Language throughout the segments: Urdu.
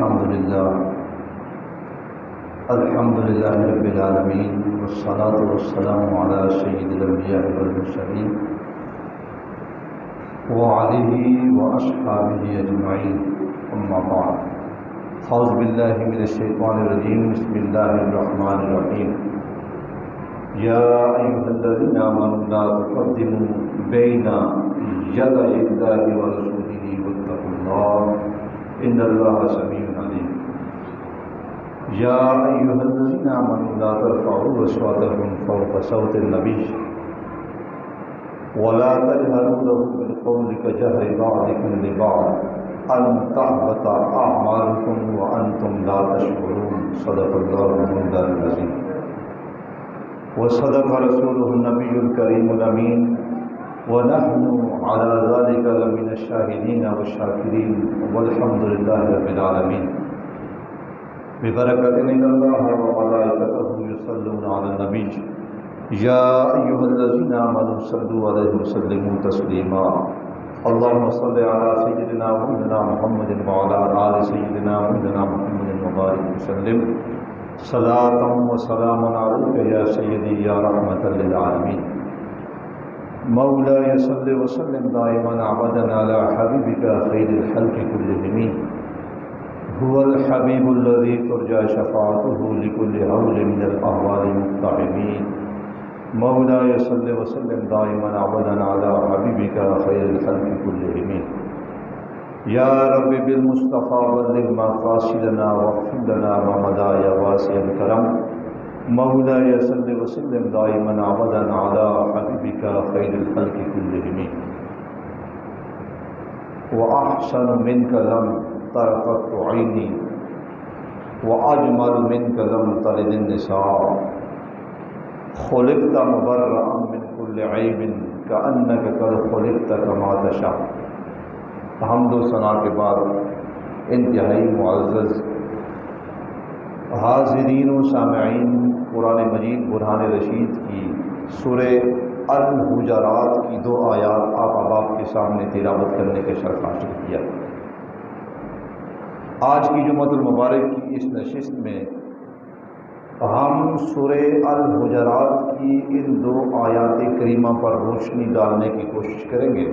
الحمد لله رب العالمين والصلاة والسلام على سيد الأنبياء والمرسلين وعليه وأصحابه أجمعين أما بعد أعوذ بالله من الشيطان الرجيم بسم الله الرحمن الرحيم يا أيها الذين آمنوا لا تقدموا بين يدي الله ورسوله واتقوا الله إن الله سميع عليم يا أيها الذين آمنوا لا ترفعوا أصواتكم فوق صوت النبي ولا تجهروا له بالقول كجهر بعضكم لبعض أن تحبط أعمالكم وأنتم لا تشعرون صدق الله مولانا العظيم وصدق رسوله النبي الكريم الأمين ونحن على ذلك لمن الشاهدين والشاكرين والحمد لله رب العالمين ببركة من الله وملائكته يصلون على النبي يا أيها الذين آمنوا صلوا عليه وسلموا تسليما اللهم صل على سيدنا ومولانا محمد وعلى آل سيدنا ومولانا محمد وبارك وسلم صلاة وسلاما عليك يا سيدي يا رحمة للعالمين مولاي صل وسلم دائما أبدا على حبيبك خير الخلق كلهم هو الحبيب الذي ترجى شفاعته لكل هول من الأهوال مقتحمين مولاي صل وسلم دائما أبدا على حبيبك خير الخلق كلهم يا رب بالمصطفى بلغ مقاصدنا واغفر لنا ما مضى يا واسع الكرم مولاي صل وسلم دائما أبدا على حبيبك خير الخلق كلهم وأحسن منك لم ترقت عيني وأجمل منك لم تلد النساء خلقت مبرأ من كل عيب كأنك قد خلقت كما تشاء حمد و ثنا کے بعد انتہائی معزز حاضرین و سامعین قرآن مجید برہان رشید کی سورہ الحجرات کی 2 آیات آپ احباب کے سامنے تلاوت کرنے کے شرف حاصل کیا۔ آج کی جمعۃ المبارک کی اس نشست میں ہم سورہ الحجرات کی ان 2 آیات کریمہ پر روشنی ڈالنے کی کوشش کریں گے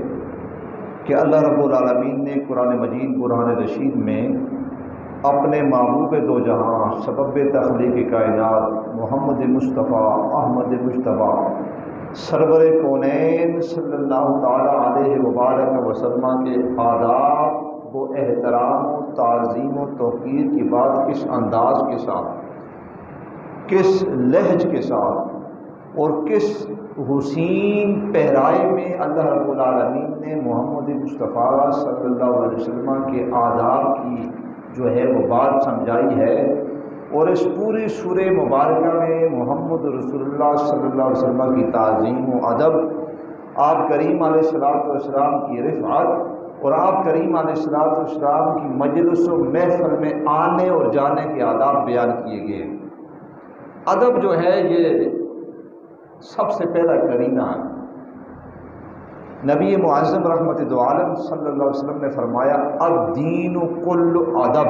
کہ اللہ رب العالمین نے قرآن مجید برہان رشید میں اپنے محبوب 2 جہاں سبب تخلیق کائنات محمد مصطفیٰ احمد مجتبیٰ سرور کونین صلی اللہ تعالی علیہ وبارک وسلم کے آداب و احترام و تعظیم و توقیر کی بات کس انداز کے ساتھ، کس لہج کے ساتھ اور کس حسین پہرائے میں اللہ رب العالمین نے محمد مصطفیٰ صلی اللہ علیہ وسلم کے آداب کی جو ہے وہ بات سمجھائی ہے، اور اس پوری سورہ مبارکہ میں محمد رسول اللہ صلی اللہ علیہ وسلم کی تعظیم و ادب، آپ کریم علیہ السلام کی رفعت اور آپ کریم علیہ السلام کی مجلس و محفل میں آنے اور جانے کے آداب بیان کیے گئے۔ ادب جو ہے یہ سب سے پہلا کرینہ ہے۔ نبی معظم رحمت دو عالم صلی اللہ علیہ وسلم نے فرمایا الدین کل ادب،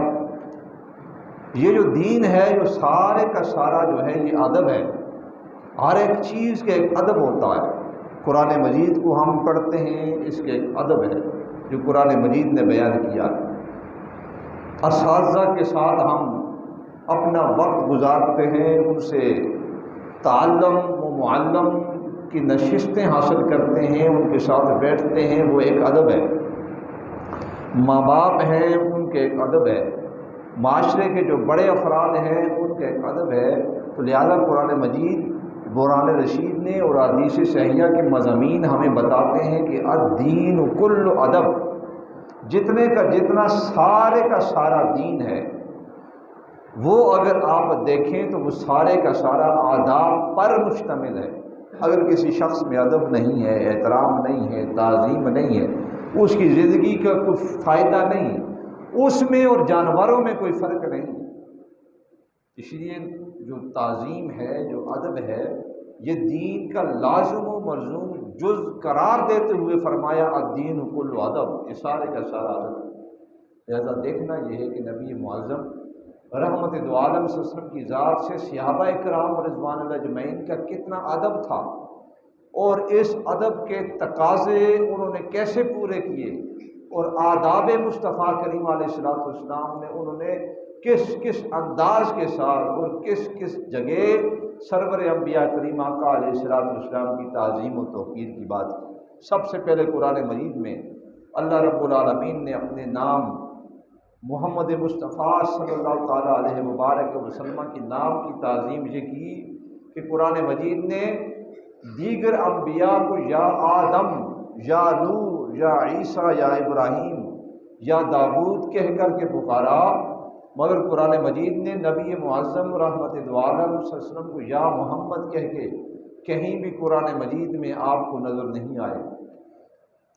یہ جو دین ہے یہ سارے کا سارا جو ہے یہ ادب ہے۔ ہر ایک چیز کا ایک ادب ہوتا ہے۔ قرآن مجید کو ہم پڑھتے ہیں، اس کے ایک ادب ہے جو قرآن مجید نے بیان کیا۔ اساتذہ کے ساتھ ہم اپنا وقت گزارتے ہیں، ان سے تعلم و معلم کی نشستیں حاصل کرتے ہیں، ان کے ساتھ بیٹھتے ہیں، وہ ایک ادب ہے۔ ماں باپ ہیں، ان کے ایک ادب ہے۔ معاشرے کے جو بڑے افراد ہیں ان کا ایک ادب ہے۔ تو لہذا قرآن مجید برہان رشید نے اور حدیث صحیحہ کے مضامین ہمیں بتاتے ہیں کہ الدین کل ادب، جتنے کا جتنا سارے کا سارا دین ہے وہ اگر آپ دیکھیں تو وہ سارے کا سارا آداب پر مشتمل ہے۔ اگر کسی شخص میں ادب نہیں ہے، احترام نہیں ہے، تعظیم نہیں ہے، اس کی زندگی کا کوئی فائدہ نہیں، اس میں اور جانوروں میں کوئی فرق نہیں۔ اس لیے جو تعظیم ہے، جو ادب ہے، یہ دین کا لازم و ملزوم جز قرار دیتے ہوئے فرمایا الدین کل ادب، یہ سارے کا سارا ادب۔ لہذا دیکھنا یہ ہے کہ نبی معظم رحمت دو عالم صلی اللہ علیہ وسلم کی ذات سے صحابہ کرام رضوان اللہ اجمعین کا کتنا ادب تھا، اور اس ادب کے تقاضے انہوں نے کیسے پورے کیے، اور آداب مصطفیٰ کریم علیہ السلام میں انہوں نے کس کس انداز کے ساتھ اور کس کس جگہ سرور انبیاء کریم آقا علیہ السلام کی تعظیم و توقیر کی بات کی۔ سب سے پہلے قرآن مجید میں اللہ رب العالمین نے اپنے نام محمد مصطفیٰ صلی اللہ تعالیٰ علیہ وبارک وسلم کے نام کی تعظیم یہ کی کہ قرآن مجید نے دیگر انبیاء کو یا آدم، یا نوح، یا عیسیٰ، یا ابراہیم، یا داؤد کہہ کر کے پکارا، مگر قرآن مجید نے نبی معظم رحمت دو عالم صلی اللہ علیہ وسلم کو یا محمد کہہ کے کہیں بھی قرآن مجید میں آپ کو نظر نہیں آئے۔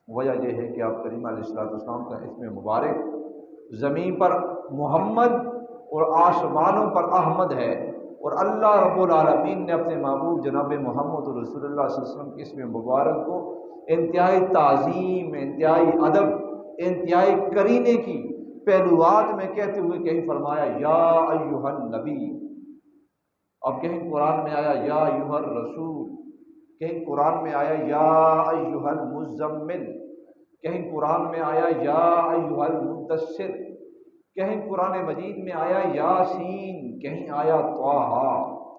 وجہ یہ ہے کہ آپ کریم علیہ السلام کا اسم مبارک زمین پر محمد اور آسمانوں پر احمد ہے، اور اللہ رب العالمین نے اپنے محبوب جناب محمد رسول اللہ صلی اللہ علیہ وسلم کے اسم مبارک کو انتہائی تعظیم، انتہائی ادب، انتہائی کرینے کی پہلوات میں کہتے ہوئے کہیں فرمایا یا ایھا النبی، اب کہیں قرآن میں آیا یا ایھا الرسول، کہیں قرآن میں آیا یا ایھا المزمل، کہیں قرآن میں آیا یا ایھا المدثر، کہیں قرآن مجید میں آیا یاسین، کہیں آیا طٰہٰ۔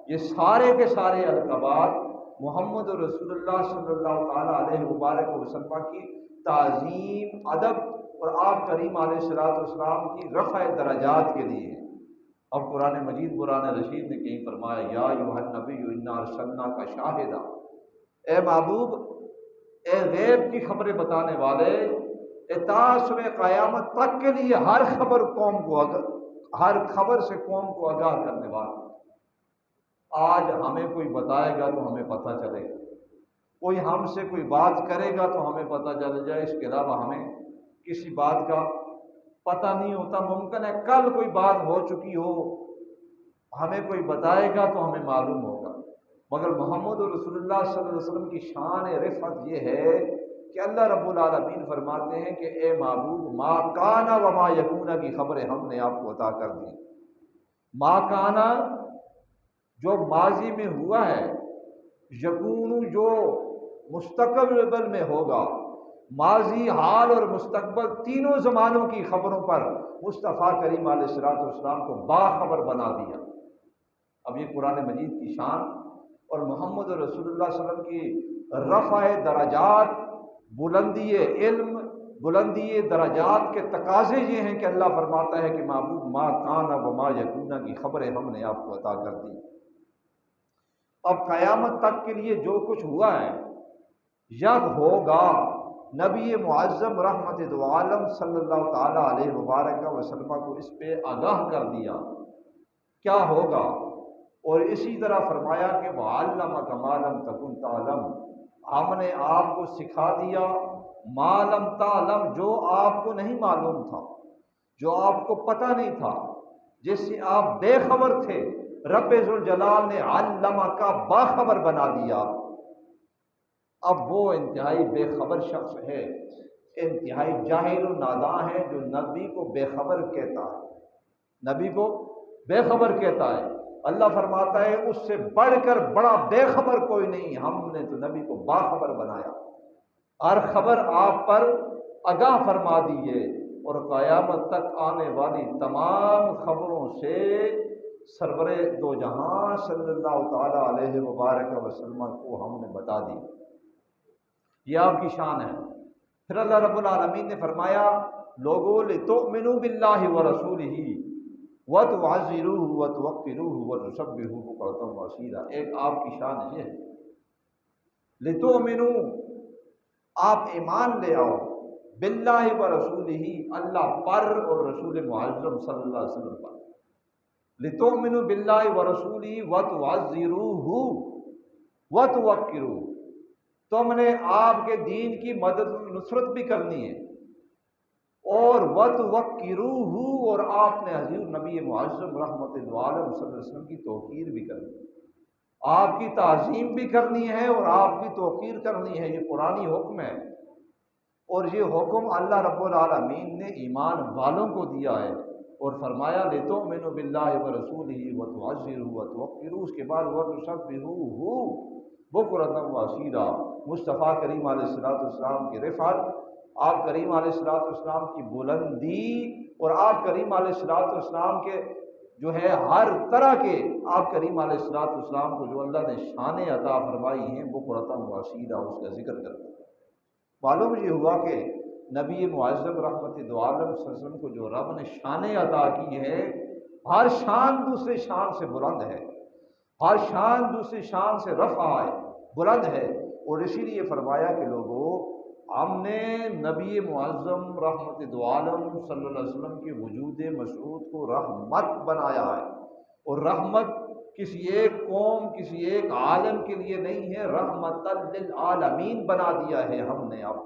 یہ سارے کے سارے القابات محمد رسول اللہ صلی اللہ تعالیٰ علیہ وبارک وسلم کی تعظیم، ادب اور آپ کریم علیہ السلام کی رفع درجات کے لیے۔ اب قرآن مجید قرآن رشید نے کہیں فرمایا یا ایھا النبی انا ارسلناک شاہدا، اے محبوب، اے غیب کی خبریں بتانے والے، صبح قیامت تک کے لیے ہر خبر سے قوم کو آگاہ کرنے والا۔ آج ہمیں کوئی بتائے گا تو ہمیں پتہ چلے گا، کوئی ہم سے کوئی بات کرے گا تو ہمیں پتہ چل جائے، اس کے علاوہ ہمیں کسی بات کا پتہ نہیں ہوتا۔ ممکن ہے کل کوئی بات ہو چکی ہو، ہمیں کوئی بتائے گا تو ہمیں معلوم ہوگا، مگر محمد رسول اللہ صلی اللہ علیہ وسلم کی شان رفعت یہ ہے کہ اللہ رب العالمین فرماتے ہیں کہ اے محبوب، ما کانا و ما یکونا کی خبریں ہم نے آپ کو عطا کر دی۔ ما کانا جو ماضی میں ہوا ہے، یکون جو مستقبل میں ہوگا، ماضی، حال اور مستقبل تینوں زمانوں کی خبروں پر مصطفیٰ کریم علیہ السلام کو باخبر بنا دیا۔ اب یہ قرآن مجید کی شان اور محمد رسول اللہ صلی اللہ علیہ وسلم کی رفع درجات، بلندی علم، بلندی درجات کے تقاضے یہ ہیں کہ اللہ فرماتا ہے کہ محبوب ما کانا و ما یکونا کی خبریں ہم نے آپ کو عطا کر دی۔ اب قیامت تک کے لیے جو کچھ ہوا ہے یا ہوگا، نبی معظم رحمت دو عالم صلی اللہ تعالیٰ علیہ وبارک وسلم کو اس پہ آگاہ کر دیا کیا ہوگا، اور اسی طرح فرمایا کہ وَعَلَّمَكَ مَا لَمْ تَكُنْ تَعْلَمُ، ہم نے آپ کو سکھا دیا ما لم تعلم، جو آپ کو نہیں معلوم تھا، جو آپ کو پتہ نہیں تھا، جس سے آپ بے خبر تھے، رب ذوالجلال نے علمہ کا باخبر بنا دیا۔ اب وہ انتہائی بے خبر شخص ہے، انتہائی جاہل و ناداں ہے جو نبی کو بے خبر کہتا ہے، نبی کو بے خبر کہتا ہے۔ اللہ فرماتا ہے اس سے بڑھ کر بڑا بے خبر کوئی نہیں، ہم نے تو نبی کو باخبر بنایا، ہر خبر آپ پر آگاہ فرما دیے، اور قیامت تک آنے والی تمام خبروں سے سرور دو جہاں صلی اللہ تعالیٰ علیہ وبارک وسلم کو ہم نے بتا دی۔ یہ آپ کی شان ہے۔ پھر اللہ رب العالمین نے فرمایا لوگو لتؤمنوا باللہ ورسولہ وتعزروہ وتوقروہ وتسبحوہ بکرۃ واصیلا۔ ایک آپ کی شان یہ ہے، لتؤمنوا، آپ ایمان لے آؤ، باللہ ورسولہ، اللہ پر اور رسول معظم صلی اللہ علیہ وسلم پر، لتؤمنوا باللہ ورسولہ وتعزروہ وتوقروہ، تم نے آپ کے دین کی مدد و نصرت بھی کرنی ہے، اور وتوقروہ، اور آپ نے حضور نبی معظم رحمت عالم صلی اللہ علیہ وسلم کی توقیر بھی کرنی ہے، آپ کی تعظیم بھی کرنی ہے اور آپ کی توقیر کرنی ہے۔ یہ قرآنی حکم ہے اور یہ حکم اللہ رب العالمین نے ایمان والوں کو دیا ہے، اور فرمایا لِتُؤْمِنُوا بِاللَّهِ وَرَسُولِهِ وَتُعَزِّرُوهُ وَتُوَقِّرُوهُ، اس کے بعد وَتُسَبِّحُوهُ بُكْرَةً وَأَصِيلًا، مصطفیٰ کریم علیہ السلام کی رفعت، آپ کریم علیہ السلام کی بلندی، اور آپ کریم علیہ السلام کے جو ہے ہر طرح کے آپ کریم علیہ السلام کو جو اللہ نے شان عطا فرمائی ہیں بُكْرَةً وَأَصِيلًا، اس کا ذکر کرتے ہیں۔ معلوم یہ ہوا کہ نبی معظم رحمت دو عالم صلی اللہ علیہ وسلم کو جو رب نے شان عطا کی ہے، ہر شان دوسرے شان سے بلند ہے، ہر شان دوسری شان سے رفع ہے، بلند ہے، اور اسی لیے فرمایا کہ لوگوں، ہم نے نبی معظم رحمت دو عالم صلی اللہ علیہ وسلم کے وجود مسعود کو رحمت بنایا ہے، اور رحمت کسی ایک قوم، کسی ایک عالم کے لیے نہیں ہے، رحمت للعالمین بنا دیا ہے ہم نے۔ اب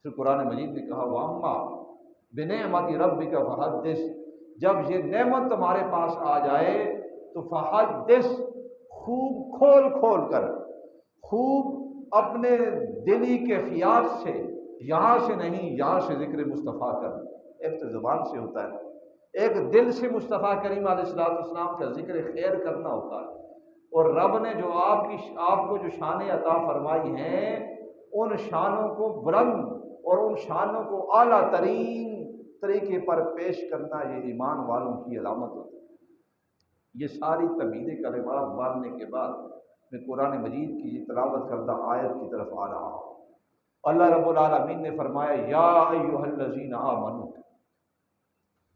پھر قرآن مجید نے کہا وَأَمَّا بِنِعْمَتِ رَبِّكَ فَحَدِّثْ، جب یہ نعمت تمہارے پاس آ جائے تو فحدث، خوب کھول کھول کر، خوب اپنے دلی کیفیات سے، یہاں سے نہیں، یہاں سے ذکر مصطفیٰ کر، ایک تو زبان سے ہوتا ہے، ایک دل سے مصطفیٰ کریم علیہ السلام کا ذکر خیر کرنا ہوتا ہے، اور رب نے جو آپ کو جو شان عطا فرمائی ہیں، ان شانوں کو بلند اور ان شانوں کو اعلیٰ ترین طریقے پر پیش کرنا، یہ ایمان والوں کی علامت ہوتی ہے۔ یہ ساری تمہید کلمات ماننے کے بعد میں قرآن مجید کی یہ تلاوت کردہ آیت کی طرف آ رہا ہوں۔ اللہ رب العالمین نے فرمایا یا ایھا الذین آمنوا۔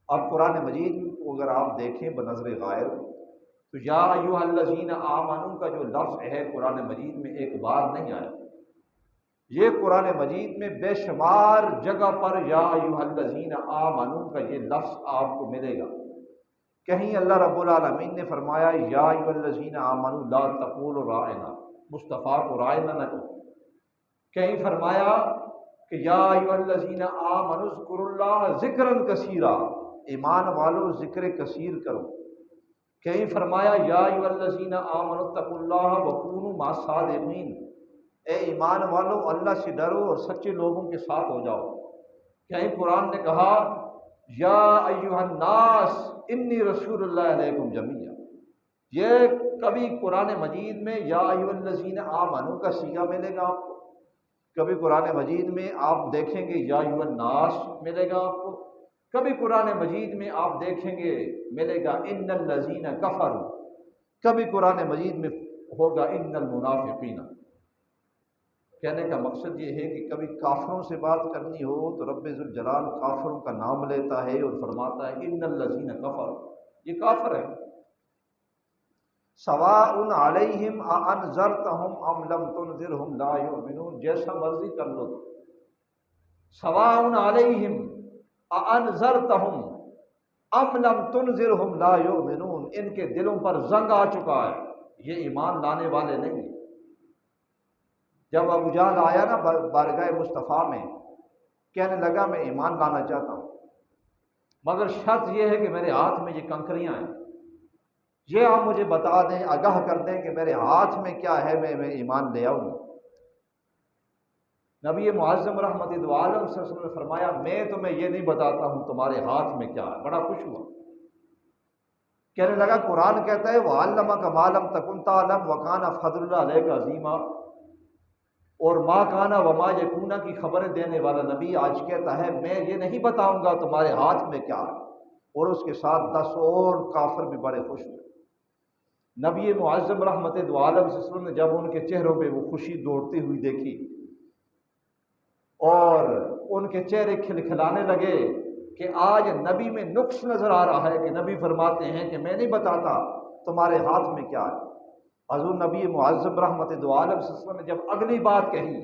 اب قرآن مجید کو اگر آپ دیکھیں بنظر غائب تو یا ایھا الذین آمنوا کا جو لفظ ہے قرآن مجید میں ایک بار نہیں آیا، یہ قرآن مجید میں بے شمار جگہ پر یا ایھا الذین آمنوا کا یہ لفظ آپ کو ملے گا۔ کہیں اللہ رب العالمین نے فرمایا یا ایھا الذین آمنوا لا تقولوا راعنا، مصطفیٰ کو راعنا نہ کہو۔ کہیں فرمایا کہ یا ایھا الذین آمنوا اذکروا اللہ ذکرا کثیرا، ایمان والو ذکر کثیر کرو۔ کہیں فرمایا یا ایھا الذین آمنوا اتقوا اللہ وکونوا مع الصادقین، اے ایمان والو اللہ سے ڈرو اور سچے لوگوں کے ساتھ ہو جاؤ۔ کہیں قرآن نے کہا یا ایھا الناس انی رسول اللہ علیکم جمیعا، یہ کبھی قرآن مجید میں یا ایھا الذین آمنوا کا صیغہ ملے گا آپ کو، کبھی قرآن مجید میں آپ دیکھیں گے یا ایھا الناس ملے گا آپ کو، کبھی قرآن مجید میں آپ دیکھیں گے ملے گا ان الذین کفروا، کبھی قرآن مجید میں ہوگا ان المنافقین۔ کہنے کا مقصد یہ ہے کہ کبھی کافروں سے بات کرنی ہو تو رب ذوالجلال کافروں کا نام لیتا ہے اور فرماتا ہے ان الذین کفروا، یہ کافر ہے۔ سواء علیہم اانذرتہم ام لم تنذرہم لا یؤمنون، جیسا مرضی کر لو تو، سواء علیہم اانذرتہم ام لم تنذرہم لا یؤمنون، ان کے دلوں پر زنگ آ چکا ہے، یہ ایمان لانے والے نہیں۔ جب ابو جہل آیا نا بارگاہ مصطفیٰ میں، کہنے لگا میں ایمان لانا چاہتا ہوں، مگر شرط یہ ہے کہ میرے ہاتھ میں یہ کنکریاں ہیں، یہ آپ مجھے بتا دیں، آگاہ کر دیں کہ میرے ہاتھ میں کیا ہے، میں ایمان لے آؤں۔ نبی معظم رحمت دو عالم صلی اللہ علیہ وسلم نے فرمایا میں تمہیں یہ نہیں بتاتا ہوں تمہارے ہاتھ میں کیا ہے۔ بڑا خوش ہوا، کہنے لگا قرآن کہتا ہے وَعَلَّمَكَ مَا لَمْ تَكُنْ تَعْلَمْ وَكَانَ فَضْلُ اللَّهِ عَلَيْكَ عَظِيمًا، اور ما کانا وما یکونا کی خبریں دینے والا نبی آج کہتا ہے میں یہ نہیں بتاؤں گا تمہارے ہاتھ میں کیا ہے، اور اس کے ساتھ 10 اور کافر بھی بڑے خوش ہوئے۔ نبی معظم رحمت دو عالم صلی اللہ علیہ وسلم نے جب ان کے چہروں پہ وہ خوشی دوڑتی ہوئی دیکھی اور ان کے چہرے کھلکھلانے لگے کہ آج نبی میں نقص نظر آ رہا ہے، کہ نبی فرماتے ہیں کہ میں نہیں بتاتا تمہارے ہاتھ میں کیا ہے۔ حضور نبی معظم رحمت دو عالم صلی اللہ علیہ وسلم نے جب اگلی بات کہی،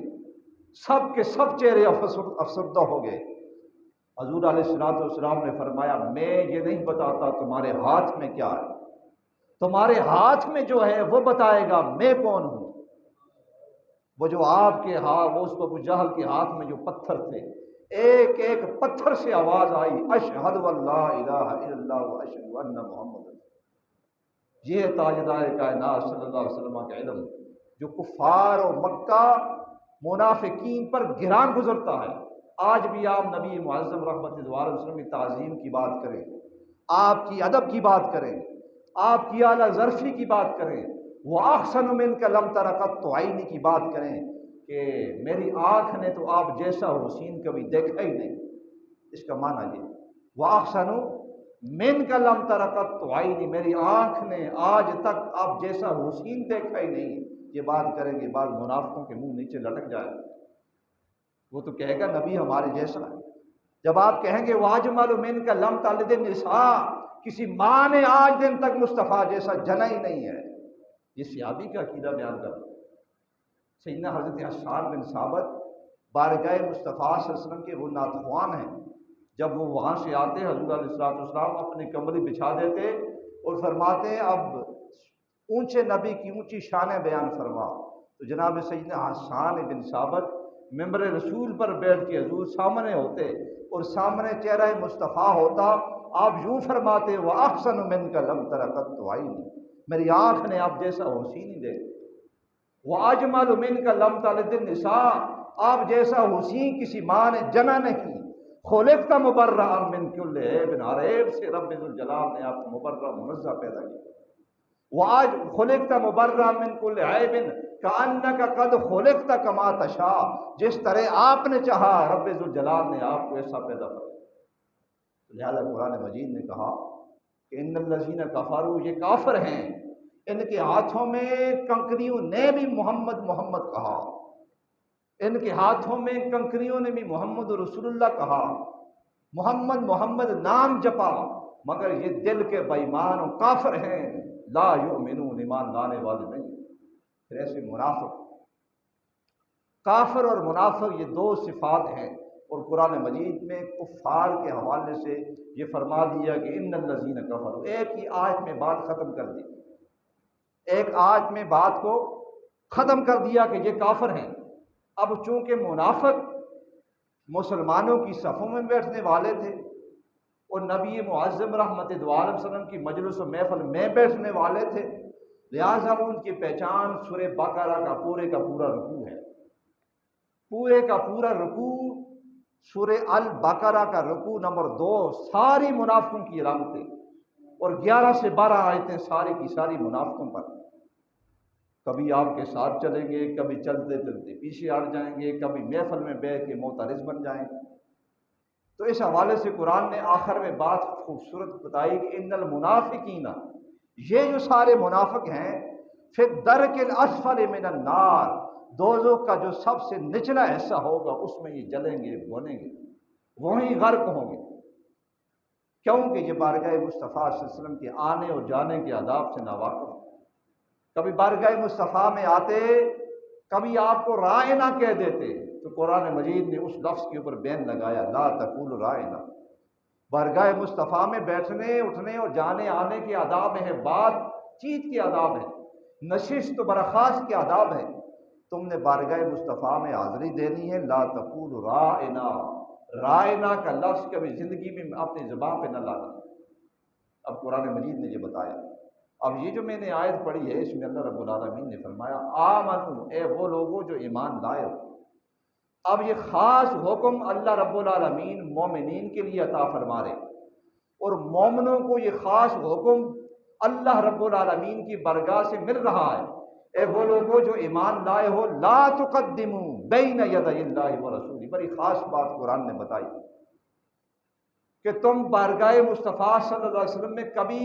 سب کے سب چہرے افسردہ ہو گئے۔ حضور علیہ السلام نے فرمایا میں یہ نہیں بتاتا تمہارے ہاتھ میں کیا ہے، تمہارے ہاتھ میں جو ہے وہ بتائے گا میں کون ہوں۔ وہ جو آپ کے ہاتھ، وہ اس ابو جہل کے ہاتھ میں جو پتھر تھے، ایک ایک پتھر سے آواز آئی اشہد اللہ الہ الا اللہ واشہد ان محمد۔ یہ تاجدار کائنات صلی اللہ علیہ وسلم کا علم جو کفار اور مکہ منافقین پر گران گزرتا ہے۔ آج بھی آپ نبی معظم رحمت اللہ علیہ وسلم کی تعظیم کی بات کریں، آپ کی ادب کی بات کریں، آپ کی اعلیٰ ظرفی کی بات کریں، وہ احسن منک لم تر قط عینی کی بات کریں کہ میری آنکھ نے تو آپ جیسا حسین کبھی دیکھا ہی نہیں۔ اس کا معنی یہ وہ احسن منک لم تر قط عینی، میری آنکھ نے آج تک آپ جیسا حسین دیکھا ہی نہیں۔ یہ بات کریں گے بعض منافقوں کے منہ نیچے لٹک جائے، وہ تو کہے گا نبی ہمارے جیسا ہے۔ جب آپ کہیں گے واجمل منک لم تلد النساء، کسی ماں نے آج دن تک مصطفیٰ جیسا جنا ہی نہیں ہے، یہ صحابی کا عقیدہ بیان کر۔ سیدنا حضرت حسان بن ثابت بارگاہ مصطفیٰ صلی اللہ علیہ وسلم کے وہ ناتخوان ہیں، جب وہ وہاں سے آتے حضور علیہ الصلوۃ والسلام اپنی کمبلی بچھا دیتے اور فرماتے ہیں اب اونچے نبی کی اونچی شانیں بیان فرما، تو جناب سیدنا حسان بن ثابت ممبر رسول پر بیٹھ کے حضور سامنے ہوتے اور سامنے چہرہ مصطفیٰ ہوتا، آپ یوں فرماتے وہ احسن منک لم تر قط عینی، میری آنکھ نے آپ جیسا حسین ہی دیکھا۔ وہ اجمل منک لم تلد النساء، آپ جیسا حسین کسی ماں نے جنا نہیں۔ خلقت مبرأ من کل عیب، ہر عیب سے رب ذوالجلال نے آپ کو مبرأ منزہ پیدا کیا۔ وآج خلقت مبرأ من کل عیب کأنک قد خلقت کما تشاء، جس طرح آپ نے چاہا رب ذوالجلال نے آپ کو ایسا پیدا کیا۔ لہذا قرآن مجید نے کہا کہ ان الذین کفروا، یہ کافر ہیں، ان کے ہاتھوں میں کنکریوں نے بھی محمد محمد کہا، ان کے ہاتھوں میں کنکریوں نے بھی محمد رسول اللہ کہا، محمد محمد نام جپا، مگر یہ دل کے بے ایمان و کافر ہیں، لا یؤمنون، ایمان لانے والے نہیں۔ پھر ایسے منافق، کافر اور منافق یہ دو صفات ہیں، اور قرآن مجید میں کفار کے حوالے سے یہ فرما دیا کہ ان الذین کفروا، ایک ہی آیت میں بات ختم کر دی، ایک آیت میں بات کو ختم کر دیا کہ یہ کافر ہیں۔ اب چونکہ منافق مسلمانوں کی صفوں میں بیٹھنے والے تھے اور نبی معظم رحمت اللہ علیہ وسلم کی مجلس و محفل میں بیٹھنے والے تھے، لہٰذا ان کی پہچان سورہ بقرہ کا پورا رکوع ہے، پورے کا پورا رکوع سورہ البقرہ کا رکوع نمبر 2 ساری منافقوں کی علامتیں، اور 11 سے 12 آیتیں ساری کی ساری منافقوں پر۔ کبھی آپ کے ساتھ چلیں گے، کبھی چلتے چلتے پیچھے ہٹ جائیں گے، کبھی محفل میں بیٹھ کے معترض بن جائیں گے۔ تو اس حوالے سے قرآن نے آخر میں بات خوبصورت بتائی کہ ان المنافقین، یہ جو سارے منافق ہیں، فی الدرک الاسفل من النار، دوزخ کا جو سب سے نچلا حصہ ہوگا اس میں یہ جلیں گے، بھونیں گے، وہیں غرق ہوں گے۔ کیونکہ یہ بارگاہ مصطفیٰ صلی اللہ علیہ وسلم کے آنے اور جانے کے آداب سے ناواقف، کبھی بارگاہ مصطفیٰ میں آتے، کبھی آپ کو رائنا کہہ دیتے، تو قرآن مجید نے اس لفظ کے اوپر بین لگایا، لا تقول رائنا۔ بارگاہ مصطفیٰ میں بیٹھنے اٹھنے اور جانے آنے کے آداب ہیں، بات چیت کے آداب ہیں، نشست و برخاست کے آداب ہیں۔ تم نے بارگاہ مصطفیٰ میں حاضری دینی ہے، لا تقول رائنا، رائنا کا لفظ کبھی زندگی میں اپنی زبان پہ نہ لانا۔ اب قرآن مجید نے یہ بتایا۔ اب یہ جو میں نے آیت پڑھی ہے، اس میں اللہ رب العالمین نے فرمایا آمنو، اے وہ لوگوں جو ایمان لائے ہو۔ اب یہ خاص حکم اللہ رب العالمین مومنین کے لیے عطا فرما رہے، اور مومنوں کو یہ خاص حکم اللہ رب العالمین کی برگاہ سے مل رہا ہے، اے وہ لوگوں جو ایمان لائے ہو، لا تقدموا بین یدی اللہ ورسولہ۔ بڑی خاص بات قرآن نے بتائی کہ تم بارگاہ مصطفیٰ صلی اللہ علیہ وسلم میں کبھی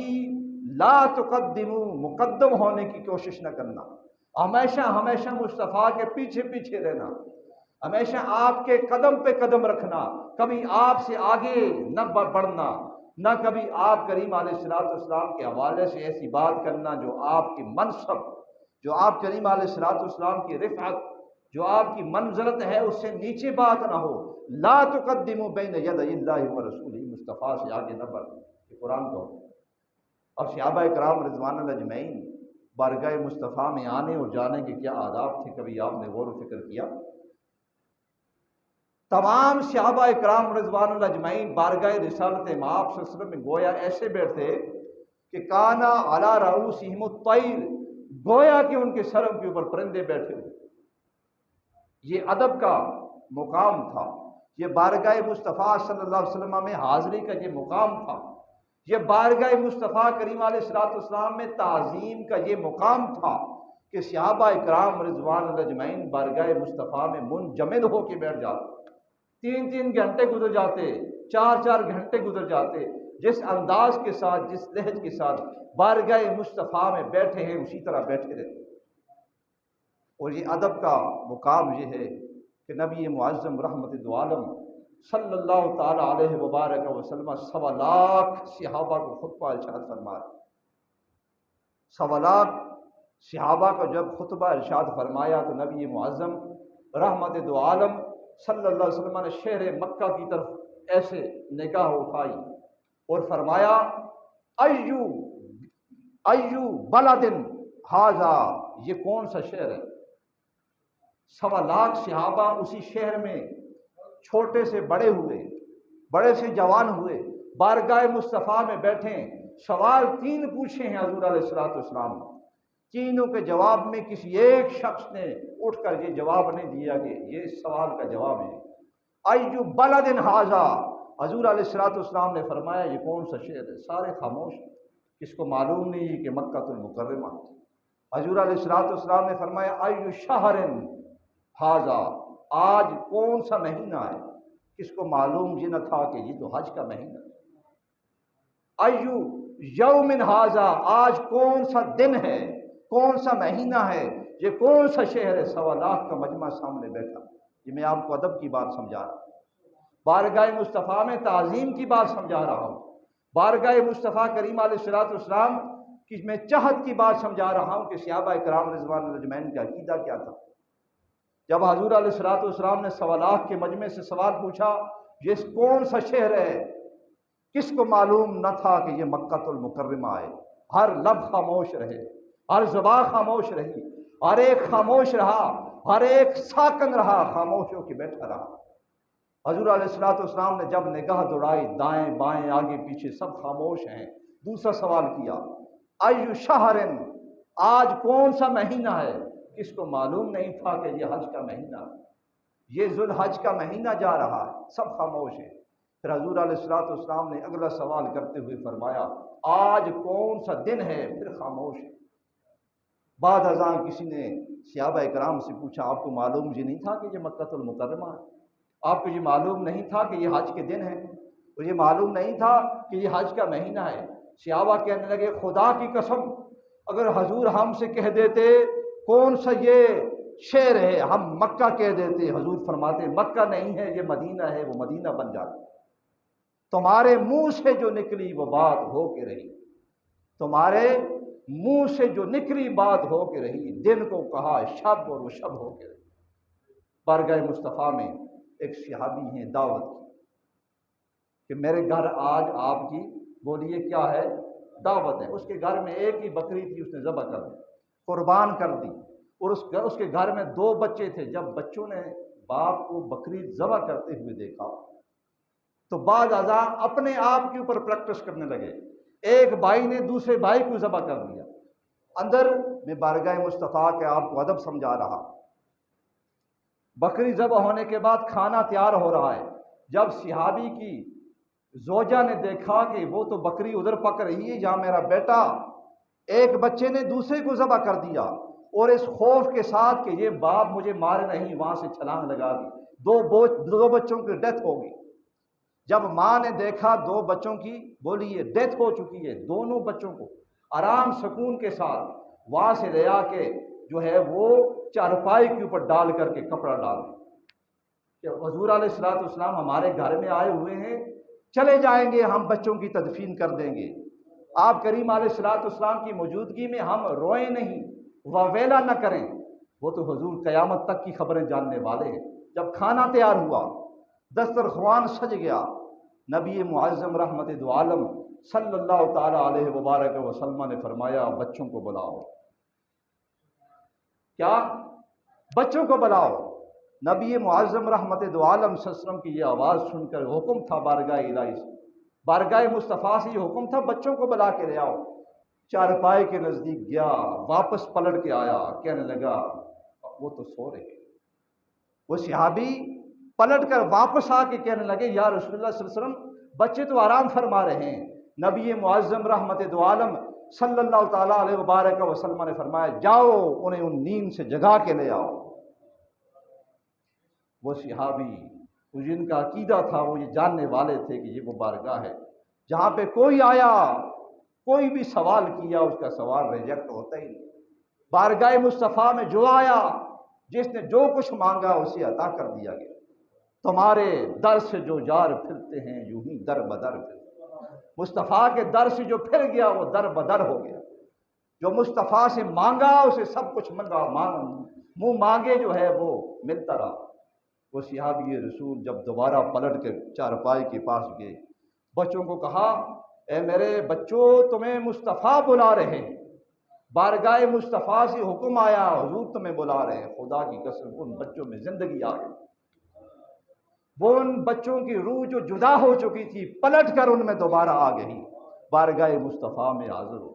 لا تقدموا، مقدم ہونے کی کوشش نہ کرنا، ہمیشہ مصطفیٰ کے پیچھے پیچھے رہنا، ہمیشہ آپ کے قدم پہ قدم رکھنا، کبھی آپ سے آگے نہ بڑھنا، نہ کبھی آپ کریم علیہ الصلوۃ والسلام کے حوالے سے ایسی بات کرنا جو آپ کی منصب، جو آپ کریم علیہ الصلوۃ والسلام کی رفعت، جو آپ کی منزلت ہے اس سے نیچے بات نہ ہو۔ لا تقدموا بین یدی اللہ ورسولہ، مصطفیٰ سے آگے نہ بڑھ، یہ قرآن کو۔ اور صحابہ کرام رضوان اللہ اجمعین بارگاہ مصطفیٰ میں آنے اور جانے کے کیا آداب تھے، کبھی آپ نے غور و فکر کیا؟ تمام صحابہ کرام رضوان اللہ اجمعین بارگاہ رسالت مآب صلی اللہ علیہ وسلم میں گویا ایسے بیٹھتے کہ کانا علی رؤوسہم الطیر، گویا کہ ان کے سروں کے اوپر پرندے بیٹھے ہوئے۔ یہ ادب کا مقام تھا، یہ بارگاہ مصطفیٰ صلی اللہ علیہ وسلم میں حاضری کا یہ مقام تھا، یہ بارگاہ مصطفیٰ کریم علیہ الصلوۃ والسلام میں تعظیم کا یہ مقام تھا کہ صحابہ اکرام رضوان اللہ اجمعین بارگاہ مصطفیٰ میں منجمد ہو کے بیٹھ جاتے، 3 گھنٹے گزر جاتے، 4 گھنٹے گزر جاتے، جس انداز کے ساتھ، جس لہج کے ساتھ بارگاہ مصطفیٰ میں بیٹھے ہیں اسی طرح بیٹھے رہتے۔ اور یہ ادب کا مقام یہ ہے کہ نبی معظم رحمت دو عالم صلی اللہ تعالی علیہ وبارک وسلم 1.25 لاکھ صحابہ کو خطبہ ارشاد فرمایا۔ 1.25 لاکھ صحابہ کو جب خطبہ ارشاد فرمایا تو نبی معظم رحمت دو عالم صلی اللہ علیہ وسلم نے شہر مکہ کی طرف ایسے نگاہ اٹھائی اور فرمایا ایو بلدن ھذا، یہ کون سا شہر ہے؟ 1.25 لاکھ صحابہ اسی شہر میں چھوٹے سے بڑے ہوئے، بڑے سے جوان ہوئے، بارگاہ مصطفیٰ میں بیٹھے، سوال 3 پوچھے ہیں حضور علیہ الصلوۃ والسلام، تینوں کے جواب میں کسی ایک شخص نے اٹھ کر یہ جواب نہیں دیا کہ یہ اس سوال کا جواب ہے ایو بلدن ھذا۔ حضور علیہ الصلوۃ والسلام نے فرمایا یہ کون سا شہر ہے؟ سارے خاموش، کس کو معلوم نہیں کہ مکہ المکرمہ۔ حضور علیہ الصلوۃ والسلام نے فرمایا ایو شہر ھذا، آج کون سا مہینہ ہے؟ کس کو معلوم یہ نہ تھا کہ یہ تو حج کا مہینہ ہے۔ ایو یوم ھذا، آج کون سا دن ہے، کون سا مہینہ ہے، یہ کون سا شہر ہے؟ 1.25 لاکھ کا مجمع سامنے بیٹھا۔ یہ میں آپ کو ادب کی بات سمجھا رہا ہوں، بارگاہ مصطفیٰ میں تعظیم کی بات سمجھا رہا ہوں، بارگاہ مصطفیٰ کریم علیہ الصلوۃ والسلام کی میں چاہت کی بات سمجھا رہا ہوں کہ صحابہ کرام رضوان اللہ اجمعین کا عقیدہ کیا تھا۔ جب حضور علیہ الصلوۃ والسلام نے 1.25 لاکھ کے مجمع سے سوال پوچھا یہ کون سا شہر ہے، کس کو معلوم نہ تھا کہ یہ مکہ المکرمہ ہے؟ ہر لب خاموش رہے، ہر زبان خاموش رہی، ہر ایک خاموش رہا، ہر ایک ساکن رہا، خاموش ہو کے بیٹھا رہا۔ حضور علیہ الصلوۃ والسلام نے جب نگاہ دوڑائی، دائیں بائیں آگے پیچھے سب خاموش ہیں، دوسرا سوال کیا ایو شہر، آج کون سا مہینہ ہے؟ کس کو معلوم نہیں تھا کہ یہ حج کا مہینہ ہے، یہ ذوالحج کا مہینہ جا رہا ہے، سب خاموش ہیں۔ پھر حضور علیہ الصلوۃ والسلام نے اگلا سوال کرتے ہوئے فرمایا آج کون سا دن ہے؟ پھر خاموش ہے۔ بعد ازاں کسی نے صحابہ کرام سے پوچھا آپ کو معلوم یہ نہیں تھا کہ یہ مکہ المکرمہ ہے؟ آپ کو یہ معلوم نہیں تھا کہ یہ حج کے دن ہے؟ اور یہ معلوم نہیں تھا کہ یہ حج کا مہینہ ہے؟ صحابہ کہنے لگے خدا کی قسم اگر حضور ہم سے کہہ دیتے کون سا یہ شہر ہے ہم مکہ کہہ دیتے، حضور فرماتے مکہ نہیں ہے یہ مدینہ ہے، وہ مدینہ بن جاتا۔ تمہارے منہ سے جو نکلی وہ بات ہو کے رہی، تمہارے منہ سے جو نکلی بات ہو کے رہی، دن کو کہا شب اور وہ شب ہو کے رہی۔ بارگاہ مصطفیٰ میں ایک صحابی ہیں دعوت کی کہ میرے گھر آج آپ کی بولیے کیا ہے دعوت ہے۔ اس کے گھر میں ایک ہی بکری تھی، اس نے ذبح کر دی، قربان کر دی، اور اس کے گھر میں 2 بچے تھے۔ جب بچوں نے باپ کو بکری ذبح کرتے ہوئے دیکھا تو بعد ازاں اپنے آپ کے اوپر پریکٹس کرنے لگے، ایک بھائی نے دوسرے بھائی کو ذبح کر دیا۔ اندر میں بارگاہ مصطفیٰ کے آپ کو ادب سمجھا رہا، بکری ذبح ہونے کے بعد کھانا تیار ہو رہا ہے۔ جب صحابی کی زوجہ نے دیکھا کہ وہ تو بکری ادھر پک رہی ہے جہاں میرا بیٹا، ایک بچے نے دوسرے کو ذبح کر دیا، اور اس خوف کے ساتھ کہ یہ باپ مجھے مارے نہیں، وہاں سے چھلانگ لگا دی، 2 بچوں کی ڈیتھ ہو گئی۔ جب ماں نے دیکھا 2 بچوں کی بولی یہ ڈیتھ ہو چکی ہے، دونوں بچوں کو آرام سکون کے ساتھ وہاں سے لے آ کے جو ہے وہ چارپائی کے اوپر ڈال کر کے کپڑا ڈال دیا کہ حضور علیہ الصلوۃ والسلام ہمارے گھر میں آئے ہوئے ہیں، چلے جائیں گے ہم بچوں کی تدفین کر دیں گے، آپ کریم علیہ الصلوۃ والسلام کی موجودگی میں ہم روئیں نہیں، واویلا نہ کریں۔ وہ تو حضور قیامت تک کی خبریں جاننے والے ہیں۔ جب کھانا تیار ہوا، دسترخوان سج گیا، نبی معظم رحمت دو عالم صلی اللہ تعالی علیہ وبارک وسلم نے فرمایا بچوں کو بلاؤ۔ کیا؟ بچوں کو بلاؤ۔ نبی معظم رحمت دو عالم صلی اللہ علیہ وسلم کی یہ آواز سن کر حکم تھا بارگاہ الہی سے، بارگاہ مصطفیٰ سے یہ حکم تھا بچوں کو بلا کے لے آؤ۔ چارپائی کے نزدیک گیا، واپس پلٹ کے آیا، کہنے لگا وہ تو سو رہے، وہ صحابی پلٹ کر واپس آ کے کہنے لگے یا رسول اللہ صلی اللہ علیہ وسلم بچے تو آرام فرما رہے ہیں۔ نبی معظم رحمت دو عالم صلی اللہ تعالیٰ علیہ وبارک وسلم نے فرمایا جاؤ انہیں ان نیند سے جگا کے لے آؤ۔ وہ صحابی جن کا عقیدہ تھا وہ یہ جاننے والے تھے کہ یہ وہ بارگاہ ہے جہاں پہ کوئی آیا کوئی بھی سوال کیا اس کا سوال ریجیکٹ ہوتا ہی نہیں۔ بارگاہ مصطفیٰ میں جو آیا جس نے جو کچھ مانگا اسے عطا کر دیا گیا۔ تمہارے در سے جو جار پھرتے ہیں یوں ہی در بدر پھرتے ہیں۔ مصطفیٰ کے در سے جو پھر گیا وہ در بدر ہو گیا۔ جو مصطفیٰ سے مانگا اسے سب کچھ منگا، منہ مانگے جو ہے وہ ملتا رہا۔ وہ صحابی رسول جب دوبارہ پلٹ کے چارپائی کے پاس گئے، بچوں کو کہا اے میرے بچوں تمہیں مصطفیٰ بلا رہے ہیں، بارگاہ مصطفیٰ سے حکم آیا حضور تمہیں بلا رہے ہیں۔ خدا کی قسم ان بچوں میں زندگی آ گئی۔ وہ ان بچوں کی روح جو جدا ہو چکی تھی پلٹ کر ان میں دوبارہ آ گئی، بارگاہ مصطفیٰ میں حاضر ہو۔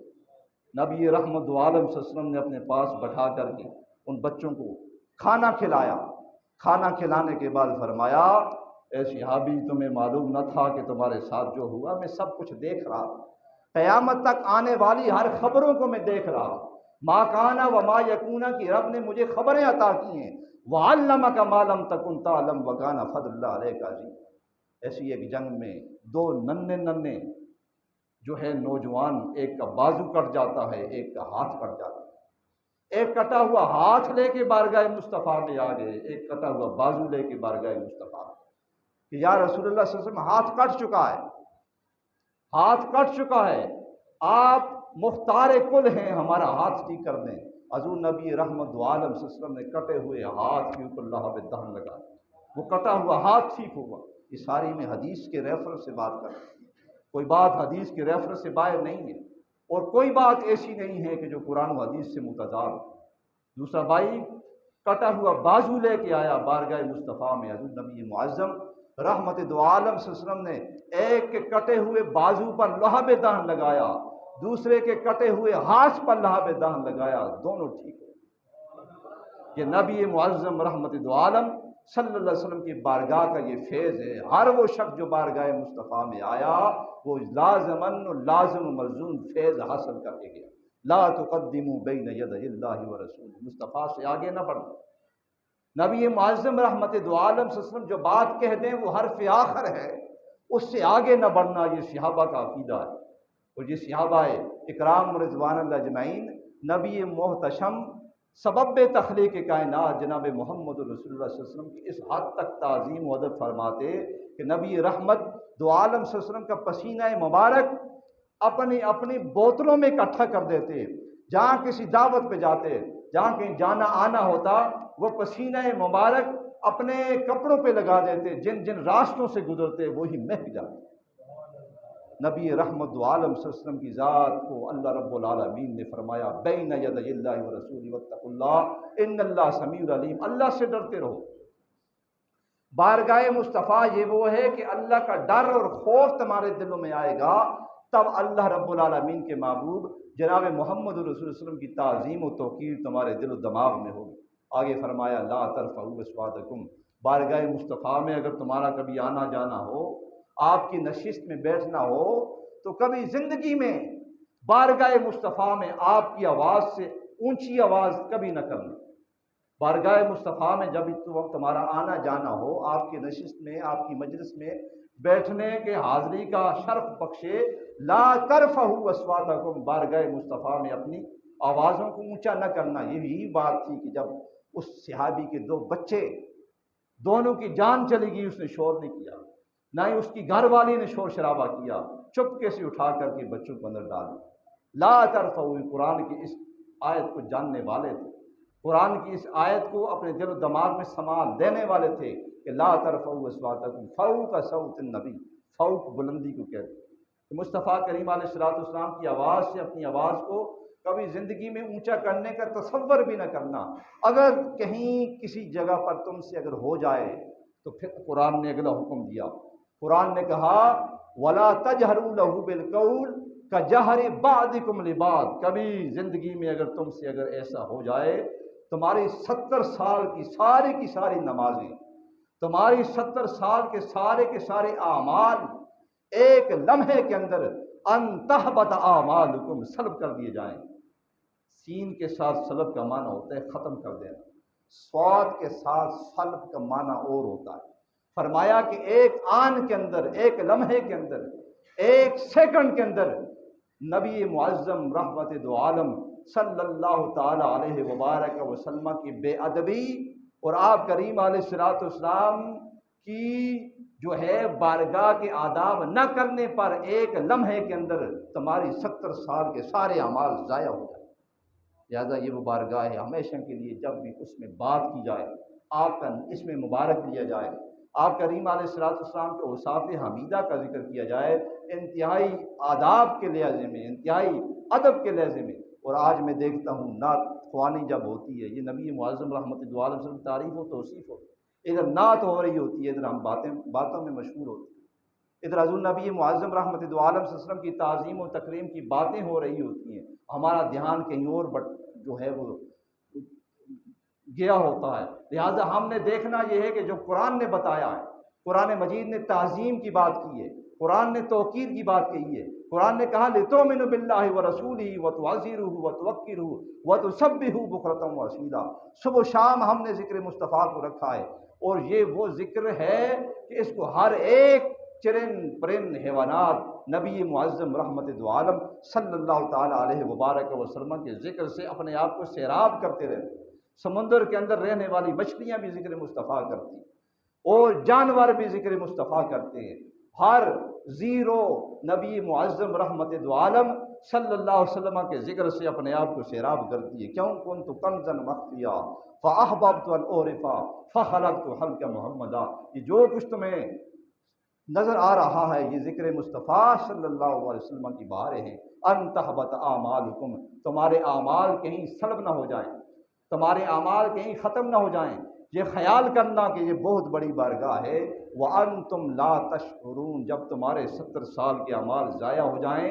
نبی رحمت عالم صلی اللہ علیہ وسلم نے اپنے پاس بٹھا کر کے ان بچوں کو کھانا کھلایا۔ کھانا کھلانے کے بعد فرمایا اے صحابی تمہیں معلوم نہ تھا کہ تمہارے ساتھ جو ہوا میں سب کچھ دیکھ رہا ہوں، قیامت تک آنے والی ہر خبروں کو میں دیکھ رہا ہوں۔ ما کانا و ما یکونا کی رب نے مجھے خبریں عطا کی ہیں۔ وَعَلَّمَكَ مَا لَمْ تَكُنْ تَعْلَمْ وَكَانَ فَضْلُ اللَّهِ عَلَيْكَ عَظِيمًا۔ ایسی ایک جنگ میں دو ننھے جو ہے نوجوان، ایک کا بازو کٹ جاتا ہے ایک کا ہاتھ کٹ جاتا ہے۔ ایک کٹا ہوا ہاتھ لے کے بارگاہ مصطفیٰ میں آ گئے، ایک کٹا ہوا بازو لے کے بارگاہ مصطفیٰ میں کہ یا رسول اللہ صلی اللہ علیہ وسلم ہاتھ کٹ چکا ہے، ہاتھ کٹ چکا ہے، آپ مختار کل ہیں ہمارا ہاتھ ٹھیک کر دیں۔ حضور نبی رحمت عالم صلی اللہ علیہ وسلم نے کٹے ہوئے ہاتھ کے اوپر لہب دہن لگا، وہ کٹا ہوا ہاتھ ٹھیک ہوا۔ یہ ساری میں حدیث کے ریفرنس سے بات کر رہی ہوں، کوئی بات حدیث کے ریفرنس سے باہر نہیں ہے، اور کوئی بات ایسی نہیں ہے کہ جو قرآن و حدیث سے متضاد ہو۔ دوسرا بھائی کٹا ہوا بازو لے کے آیا بارگاہ مصطفیٰ میں۔ حضور نبی معظم رحمت دو عالم صلی اللہ علیہ وسلم نے ایک کے کٹے ہوئے بازو پر لہب دہن لگایا، دوسرے کے کٹے ہوئے ہاتھ پر لہب دہن لگایا، دونوں ٹھیک ہو۔ یہ نبی معظم رحمت دو عالم صلی اللہ علیہ وسلم کی بارگاہ کا یہ فیض ہے۔ ہر وہ شخص جو بارگاہ مصطفیٰ میں آیا وہ لازماً لازم و ملزوم فیض حاصل کر کے گیا۔ لا تقدموا بین یدی اللہ ورسولہ، مصطفیٰ سے آگے نہ بڑھنا۔ نبی معظم رحمت دو عالم صلی اللہ علیہ وسلم جو بات کہہ دیں وہ حرف آخر ہے، اس سے آگے نہ بڑھنا، یہ صحابہ کا عقیدہ ہے۔ اور یہ صحابہ اکرام رضوان اللہ اجمعین نبی محتشم سبب تخلیق کائنات جناب محمد رسول اللہ صلی اللہ علیہ وسلم کی اس حد تک تعظیم و ادب فرماتے کہ نبی رحمت دو عالم صلی اللہ علیہ وسلم کا پسینہ مبارک اپنی بوتلوں میں اکٹھا کر دیتے، جہاں کسی دعوت پہ جاتے، جہاں کہیں جانا آنا ہوتا وہ پسینہ مبارک اپنے کپڑوں پہ لگا دیتے، جن راستوں سے گزرتے وہی مہک جاتے۔ نبی رحمت دو عالم صلی اللہ علیہ وسلم کی ذات کو اللہ رب العالمین نے فرمایا بین یدی اللہ ورسولہ واتقوا اللہ ان اللہ سمیع علیم، اللہ سے ڈرتے رہو۔ بارگاہ مصطفیٰ یہ وہ ہے کہ اللہ کا ڈر اور خوف تمہارے دلوں میں آئے گا، تب اللہ رب العالمین کے محبوب جناب محمد رسول اللہ صلی اللہ علیہ وسلم کی تعظیم و توقیر تمہارے دل و دماغ میں ہوگی۔ آگے فرمایا لا ترفعوا اصواتکم، بارگاہ مصطفیٰ میں اگر تمہارا کبھی آنا جانا ہو، آپ کی نشست میں بیٹھنا ہو، تو کبھی زندگی میں بارگاہ مصطفیٰ میں آپ کی آواز سے اونچی آواز کبھی نہ کرنا۔ بارگاہ مصطفیٰ میں جب تمہارا آنا جانا ہو، آپ کی نشست میں آپ کی مجلس میں بیٹھنے کے حاضری کا شرف بخشے، لا ترفعوا اصواتکم، بارگاہ مصطفیٰ میں اپنی آوازوں کو اونچا نہ کرنا۔ یہی بات تھی کہ جب اس صحابی کے دو بچے دونوں کی جان چلی گئی اس نے شور نہیں کیا، نہ ہی اس کی گھر والی نے شور شرابہ کیا، چپکے سے اٹھا کر کے بچوں کو اندر ڈال دیا۔ لا ترفعوا، قرآن کی اس آیت کو جاننے والے تھے، قرآن کی اس آیت کو اپنے دل و دماغ میں سنبھال دینے والے تھے کہ لا ترفعوا اصواتکم فوق صوت النبی، فوق بلندی کو کہتے ہیں کہ مصطفیٰ کریم علیہ الصلوۃ والسلام کی آواز سے اپنی آواز کو کبھی زندگی میں اونچا کرنے کا تصور بھی نہ کرنا۔ اگر کہیں کسی جگہ پر تم سے اگر ہو جائے تو پھر قرآن نے اگلا حکم دیا، قرآن نے کہا وَلَا تَجْهَرُوا لَهُ بِالْقَوْلِ كَجَهْرِ بَعْضِكُمْ لِبَعْضٍ، کبھی زندگی میں اگر تم سے اگر ایسا ہو جائے تمہاری 70 سال کی ساری نمازیں، تمہاری 70 سال کے سارے اعمال ایک لمحے کے اندر ان تحبط اعمالکم سلب کر دیے جائیں۔ سین کے ساتھ سلب کا معنی ہوتا ہے ختم کر دینا، صاد کے ساتھ سلب کا معنی اور ہوتا ہے۔ فرمایا کہ ایک آن کے اندر، ایک لمحے کے اندر، ایک سیکنڈ کے اندر نبی معظم رحمت دو عالم صلی اللہ تعالی علیہ وبارک وسلم کی بے ادبی اور آپ کریم علیہ الصلوۃ والسلام کی جو ہے بارگاہ کے آداب نہ کرنے پر ایک لمحے کے اندر تمہاری 70 سال کے سارے اعمال ضائع ہو جائیں۔ لہٰذا یہ وہ بارگاہ ہے ہمیشہ کے لیے، جب بھی اس میں بات کی جائے، آپ کا اس میں مبارک لیا جائے، آپ کریم علیہ الصلوۃ والسلام کے اوصاف حمیدہ کا ذکر کیا جائے، انتہائی آداب کے لحاظ میں، انتہائی ادب کے لحاظ میں۔ اور آج میں دیکھتا ہوں نعت خوانی جب ہوتی ہے، یہ نبی معظم رحمت دو عالم صلی اللہ علیہ وسلم تعریف و توصیف ہوتی ہے، ادھر نعت ہو رہی ہوتی ہے، ادھر ہم باتوں میں مشغول ہوتے ہیں، ادھر حضور نبی معظم رحمت دو عالم صلی اللہ علیہ وسلم کی تعظیم و تکریم کی باتیں ہو رہی ہوتی ہیں، ہمارا دھیان کہیں اور جو ہے وہ گیا ہوتا ہے۔ لہٰذا ہم نے دیکھنا یہ ہے کہ جو قرآن نے بتایا ہے، قرآن مجید نے تعظیم کی بات کی ہے، قرآن نے توقیر کی بات کہی ہے، قرآن نے کہا لِتُؤْمِنُوا بِاللَّهِ وَرَسُولِهِ وَتُعَزِّرُوهُ وَتُوَقِّرُوهُ وَتُسَبِّحُوهُ بُكْرَةً وَأَصِيلًا۔ صبح و شام ہم نے ذکر مصطفیٰ کو رکھا ہے، اور یہ وہ ذکر ہے کہ اس کو ہر ایک چرن پرن حیوانات نبی معظم رحمت دو عالم صلی اللہ تعالی علیہ وبارک وسلم کے ذکر سے اپنے آپ کو سیراب کرتے رہتے۔ سمندر کے اندر رہنے والی مچھلیاں بھی ذکر مصطفیٰ کرتی، اور جانور بھی ذکر مصطفیٰ کرتے ہیں۔ ہر زیرو نبی معظم رحمت دو عالم صلی اللہ علیہ وسلم کے ذکر سے اپنے آپ کو سیراب کرتی ہے۔ کیوں کنت کنزا مخفیا فاحببت ان اعرف فخلقت خلق محمدا۔ یہ جو کچھ تمہیں نظر آ رہا ہے یہ ذکر مصطفیٰ صلی اللہ علیہ وسلم کی بہاریں ہیں۔ ان تحبط اعمالکم، تمہارے اعمال کہیں سلب نہ ہو جائیں، تمہارے اعمال کہیں ختم نہ ہو جائیں۔ یہ خیال کرنا کہ یہ بہت بڑی بارگاہ ہے۔ وَأَنْتُمْ لَا تَشْعُرُونَ، جب تمہارے 70 سال کے اعمال ضائع ہو جائیں،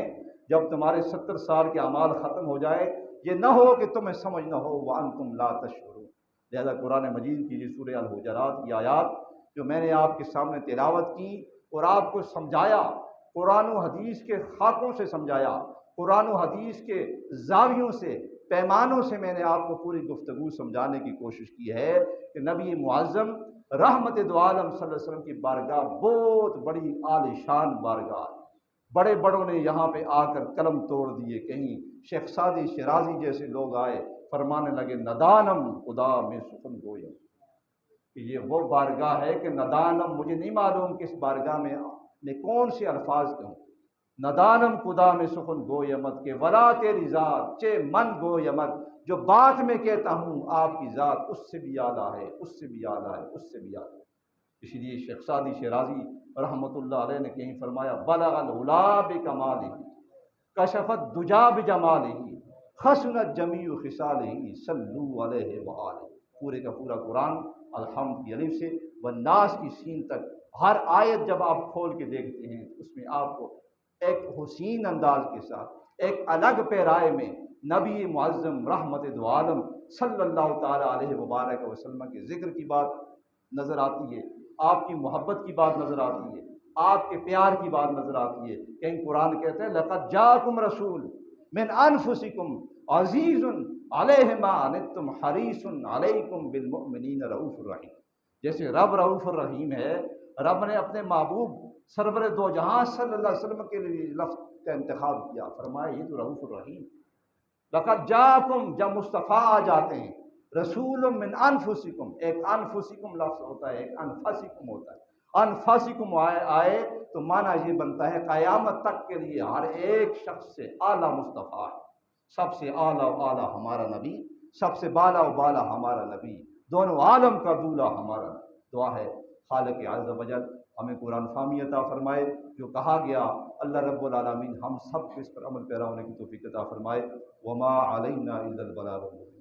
جب تمہارے 70 سال کے اعمال ختم ہو جائیں، یہ نہ ہو کہ تمہیں سمجھ نہ ہو وَأَنْتُمْ لَا تَشْعُرُونَ۔ لہذا قرآن مجید کی یہ سورہ الحجرات کی آیات جو میں نے آپ کے سامنے تلاوت کی اور آپ کو سمجھایا، قرآن و حدیث کے خاکوں سے سمجھایا، قرآن و حدیث کے زاویوں سے، پیمانوں سے میں نے آپ کو پوری گفتگو سمجھانے کی کوشش کی ہے کہ نبی معظم رحمت دو عالم صلی اللہ علیہ وسلم کی بارگاہ بہت بڑی عالی شان بارگاہ، بڑے بڑوں نے یہاں پہ آ کر قلم توڑ دیے۔ کہیں شیخ سعدی شیرازی جیسے لوگ آئے، فرمانے لگے ندانم خدا میں سخن گویا، کہ یہ وہ بارگاہ ہے کہ ندانم، مجھے نہیں معلوم کہ اس بارگاہ میں کون سے الفاظ کہوں، ندانم خدا میں سخن گو یمت کے ولا تیری ذات چے من گو یمت، جو بات میں کہتا ہوں آپ کی ذات اس سے بھی اعلیٰ ہے، اس سے بھی اعلیٰ ہے، اس سے بھی اعلیٰ ہے۔ اسی لیے شیخ سعدی شیرازی رحمۃ اللہ علیہ نے کہیں فرمایا بلغ العلا بکمالہ کشف الدجا بجمالہ حسنت جمیع خصالہ صلوا علیہ وآلہ۔ پورے کا پورا قرآن الحمد کی الف سے والناس کی سین تک ہر آیت جب آپ کھول کے دیکھتے ہیں اس میں آپ کو ایک حسین انداز کے ساتھ ایک الگ پیرائے میں نبی معظم رحمت دو عالم صلی اللہ تعالی علیہ وبارک وسلم کے ذکر کی بات نظر آتی ہے، آپ کی محبت کی بات نظر آتی ہے، آپ کے پیار کی بات نظر آتی ہے۔ کہیں قرآن کہتے ہیں لقد جاءکم رسول من انفسکم عزیز علیہ ما عنتم حریص علیکم بالمؤمنین رؤوف الرحیم۔ جیسے رب رؤوف الرحیم ہے، رب نے اپنے محبوب سرور دو جہاں صلی اللہ علیہ وسلم کے لیے لفظ کا انتخاب کیا، فرمایا یہ تو رؤوف الرحیم۔ لقد جاءکم، جب مصطفیٰ آ جاتے ہیں، رسول من انفسکم، ایک انفسکم لفظ ہوتا ہے، ایک انفسکم ہوتا ہے، انفسکم آئے تو معنی یہ بنتا ہے قیامت تک کے لیے ہر ایک شخص سے اعلیٰ مصطفیٰ ہے، سب سے اعلیٰ و اعلیٰ ہمارا نبی، سب سے بالا و بالا ہمارا نبی، دونوں عالم کا دولہ ہمارا نبی۔ دعا ہے خالق عز و جل ہمیں قرآن فہمی عطا فرمائے، جو کہا گیا اللہ رب العالمین ہم سب کو اس پر عمل پیرا ہونے کی توفیق عطا فرمائے۔ وما علینا الا البلاغ المبین۔